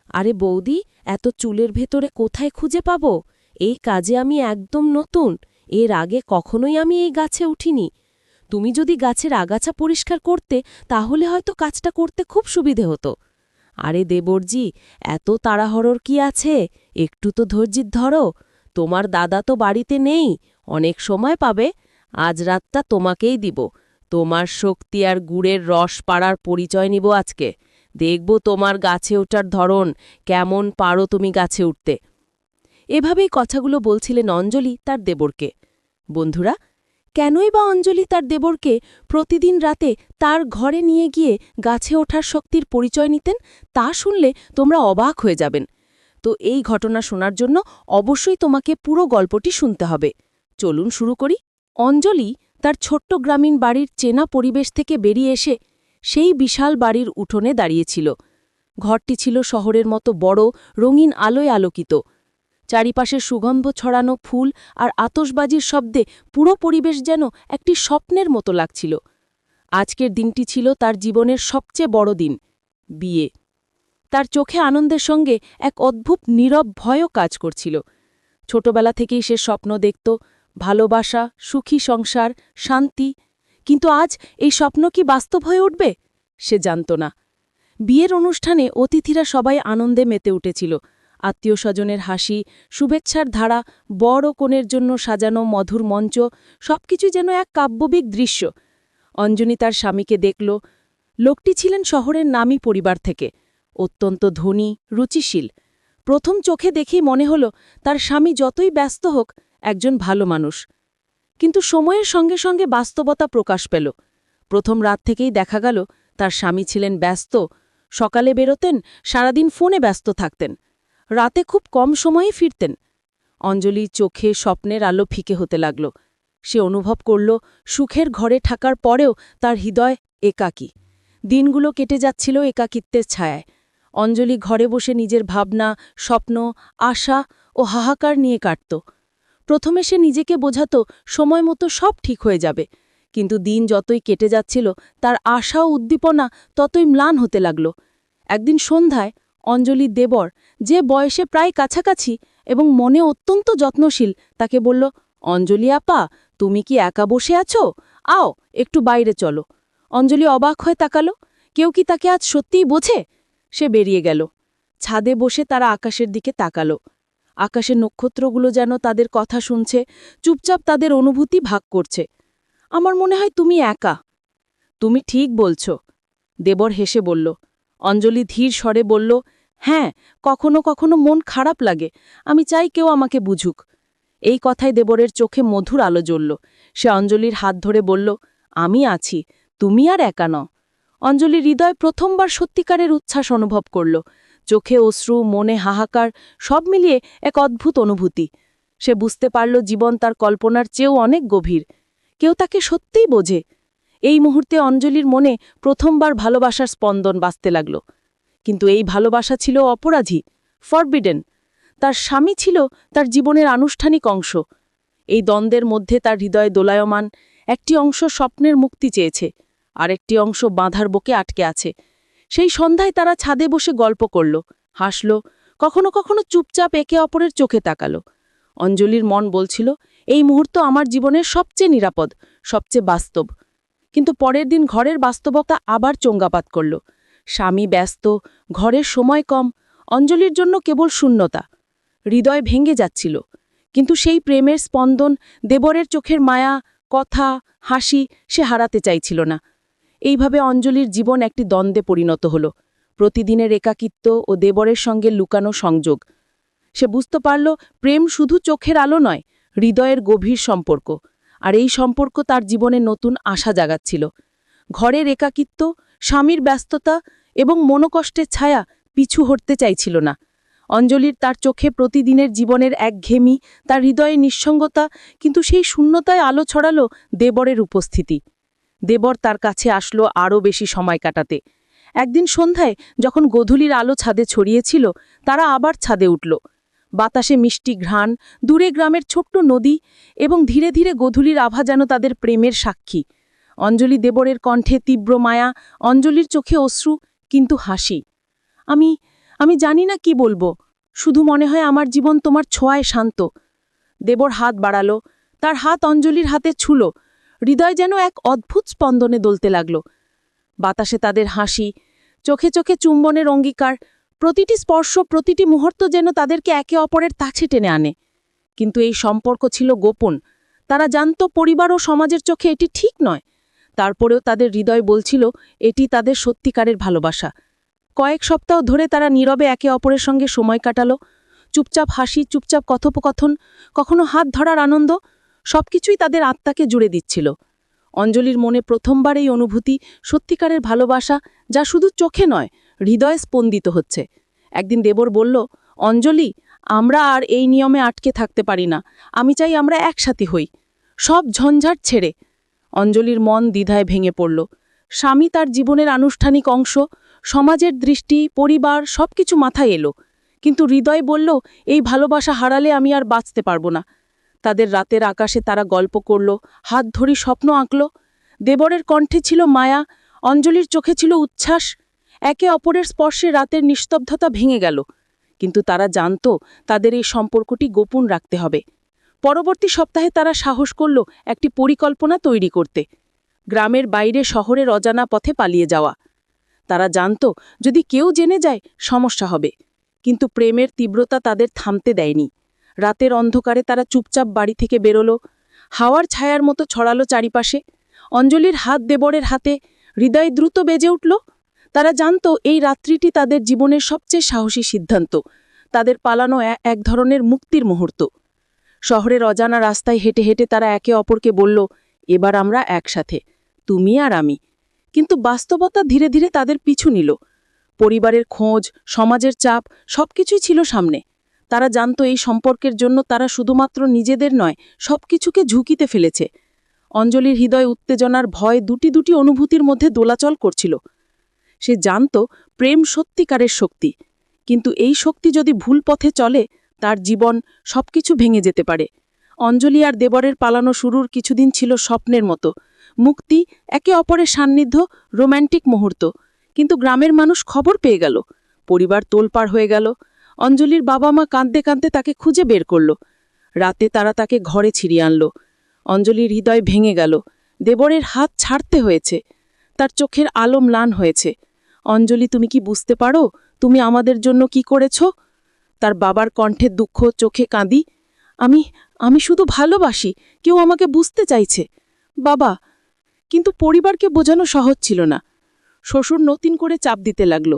আরে বৌদি, এত চুলের ভেতরে কোথায় খুঁজে পাবো? এই কাজে আমি একদম নতুন। এর আগে কখনোই আমি এই গাছে উঠিনি। তুমি যদি গাছের আগাছা পরিষ্কার করতে, তাহলে হয়তো কাজটা করতে খুব সুবিধে হতো। আরে দেবরজি, এত তাড়াহড়োর কি আছে? একটু তো ধৈর্য ধরো। তোমার দাদা তো বাড়িতে নেই, অনেক সময় পাবে। আজ রাতটা তোমাকেই দিব। তোমার শক্তি আর গুড়ের রস পাড়ার পরিচয় নিব আজকে। দেখব তোমার গাছে ওঠার ধরন, কেমন পারো তুমি গাছে উঠতে। এভাবেই কথাগুলো বলছিলেন অঞ্জলি তার দেবরকে। বন্ধুরা, কেনই বা অঞ্জলি তার দেবরকে প্রতিদিন রাতে তার ঘরে নিয়ে গিয়ে গাছে ওঠার শক্তির পরিচয় নিতেন, তা শুনলে তোমরা অবাক হয়ে যাবেন। তো এই ঘটনা শোনার জন্য অবশ্যই তোমাকে পুরো গল্পটি শুনতে হবে। চলুন শুরু করি। অঞ্জলি তার ছোট্ট গ্রামীণ বাড়ির চেনা পরিবেশ থেকে বেরিয়ে এসে সেই বিশাল বাড়ির উঠোনে দাঁড়িয়েছিল। ঘরটি ছিল শহরের মতো বড়, রঙিন আলোয় আলোকিত। চারিপাশে সুগন্ধ ছড়ানো ফুল আর আতশবাজির শব্দে পুরো পরিবেশ যেন একটি স্বপ্নের মতো লাগছিল। আজকের দিনটি ছিল তার জীবনের সবচেয়ে বড় দিন, বিয়ে। তার চোখে আনন্দের সঙ্গে এক অদ্ভুত নীরব ভয়ও কাজ করছিল। ছোটবেলা থেকেই সে স্বপ্ন দেখত, ভালোবাসা, সুখী সংসার, শান্তি। কিন্তু আজ এই স্বপ্ন কি বাস্তব হয়ে উঠবে? সে জানত না। বিয়ের অনুষ্ঠানে অতিথিরা সবাই আনন্দে মেতে উঠেছিল। আত্মীয়স্বজনের হাসি, শুভেচ্ছার ধারা, বর ও কনের জন্য সাজানো মধুর মঞ্চ, সবকিছু যেন এক কাব্যবিক দৃশ্য। অঞ্জনি তার স্বামীকে দেখল। লোকটি ছিলেন শহরের নামী পরিবার থেকে, অত্যন্ত ধনী, রুচিশীল। প্রথম চোখে দেখেই মনে হল তার স্বামী যতই ব্যস্ত হোক, একজন ভালো মানুষ। কিন্তু সময়ের সঙ্গে সঙ্গে বাস্তবতা প্রকাশ পেল। প্রথম রাত থেকেই দেখা গেল তার স্বামী ছিলেন ব্যস্ত। সকালে বেরোতেন, সারাদিন ফোনে ব্যস্ত থাকতেন। রাতে খুব কম সময়েই ফিরতেন। অঞ্জলির চোখে স্বপ্নের আলো ফিকে হতে লাগল। সে অনুভব করল সুখের ঘরে থাকার পরেও তার হৃদয় একাকী। দিনগুলো কেটে যাচ্ছিল একাকিত্বের ছায়ায়। অঞ্জলি ঘরে বসে নিজের ভাবনা, স্বপ্ন, আশা ও হাহাকার নিয়ে কাটত। প্রথমে সে নিজেকে বোঝাত সময় মতো সব ঠিক হয়ে যাবে। কিন্তু দিন যতই কেটে যাচ্ছিল, তার আশা ও উদ্দীপনা ততই ম্লান হতে লাগল। একদিন সন্ধ্যায় অঞ্জলির দেবর, যে বয়সে প্রায় কাছাকাছি এবং মনে অত্যন্ত যত্নশীল, তাকে বলল, অঞ্জলি আপা, তুমি কি একা বসে আছো? আও, একটু বাইরে চলো। অঞ্জলি অবাক হয়ে তাকালো। কেউ কি তাকে আজ সত্যিই বোঝে? সে বেরিয়ে গেল। ছাদে বসে তারা আকাশের দিকে তাকালো। আকাশের নক্ষত্রগুলো যেন তাদের কথা শুনছে, চুপচাপ তাদের অনুভূতি ভাগ করছে। আমার মনে হয় তুমি একা। তুমি ঠিক বলছ, দেবর হেসে বলল। অঞ্জলি ধীর স্বরে বলল, হ্যাঁ, কখনো কখনো মন খারাপ লাগে। আমি চাই কেউ আমাকে বুঝুক। এই কথায় দেবরের চোখে মধুর আলো জ্বলল। সে অঞ্জলির হাত ধরে বলল, আমি আছি, তুমি আর একা নও। অঞ্জলির হৃদয় প্রথমবার সত্যিকারের উচ্ছ্বাস অনুভব করল। চোখে অশ্রু, মনে হাহাকার, সব মিলিয়ে এক অদ্ভুত অনুভূতি। সে বুঝতে পারল জীবন তার কল্পনার চেয়েও অনেক গভীর। কেউ তাকে সত্যিই বোঝে। এই মুহূর্তে অঞ্জলির মনে প্রথমবার ভালোবাসার স্পন্দন বাজতে লাগল। কিন্তু এই ভালোবাসা ছিল অপরাধী, ফরবিডেন। তার স্বামী ছিল তার জীবনের আনুষ্ঠানিক অংশ। এই দ্বন্দ্বের মধ্যে তার হৃদয় দোলায়মান। একটি অংশ স্বপ্নের মুক্তি চেয়েছে, আরেকটি অংশ বাঁধার বুকে আটকে আছে। সেই সন্ধ্যায় তারা ছাদে বসে গল্প করল, হাসল, কখনো কখনো চুপচাপ একে অপরের চোখে তাকালো। অঞ্জলির মন বলছিল, এই মুহূর্ত আমার জীবনের সবচেয়ে নিরাপদ, সবচেয়ে বাস্তব। কিন্তু পরের দিন ঘরের বাস্তবতা আবার চোঙ্গাপাত করল। স্বামী ব্যস্ত, ঘরের সময় কম, অঞ্জলির জন্য কেবল শূন্যতা। হৃদয় ভেঙে যাচ্ছিল। কিন্তু সেই প্রেমের স্পন্দন, দেবরের চোখের মায়া, কথা, হাসি সে হারাতে চাইছিল না। এইভাবে অঞ্জলির জীবন একটি দ্বন্দ্বে পরিণত হল। প্রতিদিনের একাকিত্ব ও দেবরের সঙ্গে লুকানো সংযোগ। সে বুঝতে পারল প্রেম শুধু চোখের আলো নয়, হৃদয়ের গভীর সম্পর্ক। আর এই সম্পর্ক তার জীবনে নতুন আশা জাগাচ্ছিল। ঘরের একাকিত্ব, স্বামীর ব্যস্ততা এবং মনোকষ্টের ছায়া পিছু হটতে চাইছিল না। অঞ্জলির তার চোখে প্রতিদিনের জীবনের একঘেয়েমি, তার হৃদয়ে নিঃসঙ্গতা, কিন্তু সেই শূন্যতায় আলো ছড়ালো দেবরের উপস্থিতি। দেবর তার কাছে আসলো আরও বেশি সময় কাটাতে। একদিন সন্ধ্যায় যখন গোধূলির আলো ছাদে ছড়িয়েছিল, তারা আবার ছাদে উঠল। বাতাসে মিষ্টি ঘ্রাণ, দূরে গ্রামের ছোট্ট নদী এবং ধীরে ধীরে গোধূলির আভা যেন তাদের প্রেমের সাক্ষী। অঞ্জলি দেবরের কণ্ঠে তীব্র মায়া, অঞ্জলির চোখে অশ্রু, কিন্তু হাসি। আমি জানি না কি বলবো, শুধু মনে হয় আমার জীবন তোমার ছোঁয়ায় শান্ত। দেবর হাত বাড়ালো, তার হাত অঞ্জলির হাতে ছুলো। হৃদয় যেন এক অদ্ভুত স্পন্দনে দলতে লাগল। বাতাসে তাদের হাসি, চোখে চোখে চুম্বনের অঙ্গীকার, প্রতিটি স্পর্শ, প্রতিটি মুহূর্ত যেন তাদেরকে একে অপরের কাছে টেনে আনে। কিন্তু এই সম্পর্ক ছিল গোপন। তারা জানত পরিবার ও সমাজের চোখে এটি ঠিক নয়। তারপরেও তাদের হৃদয় বলছিল এটি তাদের সত্যিকারের ভালোবাসা। কয়েক সপ্তাহ ধরে তারা নীরবে একে অপরের সঙ্গে সময় কাটালো। চুপচাপ হাসি, চুপচাপ কথোপকথন, কখনো হাত ধরার আনন্দ, সবকিছুই তাদের আত্মাকে জুড়ে দিচ্ছিল। অঞ্জলির মনে প্রথমবার এই অনুভূতি, সত্যিকারের ভালোবাসা, যা শুধু চোখে নয়, হৃদয়ে স্পন্দিত হচ্ছে। একদিন দেবর বলল, অঞ্জলি, আমরা আর এই নিয়মে আটকে থাকতে পারি না। আমি চাই আমরা একসাথে হই, সব ঝঞ্ঝাট ছেড়ে। অঞ্জলির মন দ্বিধায় ভেঙে পড়ল। স্বামী তার জীবনের আনুষ্ঠানিক অংশ, সমাজের দৃষ্টি, পরিবার, সবকিছু মাথায় এলো। কিন্তু হৃদয় বলল, এই ভালোবাসা হারালে আমি আর বাঁচতে পারবো না। তাদের রাতের আকাশে তারা গল্প করল, হাত ধরি স্বপ্ন আঁকল। দেবরের কণ্ঠে ছিল মায়া, অঞ্জলির চোখে ছিল উচ্ছ্বাস। একে অপরের স্পর্শে রাতের নিস্তব্ধতা ভেঙে গেল। কিন্তু তারা জানত তাদের এই সম্পর্কটি গোপন রাখতে হবে। পরবর্তী সপ্তাহে তারা সাহস করল একটি পরিকল্পনা তৈরি করতে, গ্রামের বাইরে শহরের অজানা পথে পালিয়ে যাওয়া। তারা জানত যদি কেউ জেনে যায় সমস্যা হবে, কিন্তু প্রেমের তীব্রতা তাদের থামতে দেয়নি। রাতের অন্ধকারে তারা চুপচাপ বাড়ি থেকে বেরোলো, হাওয়ার ছায়ার মতো ছড়ালো চারিপাশে। অঞ্জলির হাত দেবরের হাতে, হৃদয় দ্রুত বেজে উঠল। তারা জানত এই রাত্রিটি তাদের জীবনের সবচেয়ে সাহসী সিদ্ধান্ত, তাদের পালানো এক ধরনের মুক্তির মুহূর্ত। শহরের অজানা রাস্তায় হেঁটে হেঁটে তারা একে অপরকে বলল, এবার আমরা একসাথে, তুমি আর আমি। কিন্তু বাস্তবতা ধীরে ধীরে তাদের পিছু নিল। পরিবারের খোঁজ, সমাজের চাপ, সবকিছুই ছিল সামনে। তারা জানত এই সম্পর্কের জন্য তারা শুধুমাত্র নিজেদের নয়, সবকিছুকে ঝুঁকিতে ফেলেছে। অঞ্জলির হৃদয় উত্তেজনার ভয় দুটি দুটি অনুভূতির মধ্যে দোলাচল করছিল। সে জানত প্রেম সত্যিকারের শক্তি, কিন্তু এই শক্তি যদি ভুল পথে চলে, তার জীবন, সবকিছু ভেঙে যেতে পারে। অঞ্জলি আর দেবরের পালানো শুরুর কিছুদিন ছিল স্বপ্নের মতো, মুক্তি, একে অপরের সান্নিধ্য, রোম্যান্টিক মুহূর্ত। কিন্তু গ্রামের মানুষ খবর পেয়ে গেল, পরিবার তোলপাড় হয়ে গেল। অঞ্জলির বাবা মা কাঁদতে কাঁদতে তাকে খুঁজে বের করল। রাতে তারা তাকে ঘরে ছিড়িয়ে আনল। অঞ্জলির হৃদয় ভেঙে গেল। দেবরের হাত ছাড়তে হয়েছে, তার চোখের আলো ম্লান হয়েছে। অঞ্জলি, তুমি কি বুঝতে পারো তুমি আমাদের জন্য কি করেছ? তার বাবার কণ্ঠে দুঃখ, চোখে কাঁদি। আমি শুধু ভালোবাসি, কেউ আমাকে বুঝতে চাইছে বাবা। কিন্তু পরিবারকে বোঝানো সহজ ছিল না। শ্বশুর নতুন করে চাপ দিতে লাগল,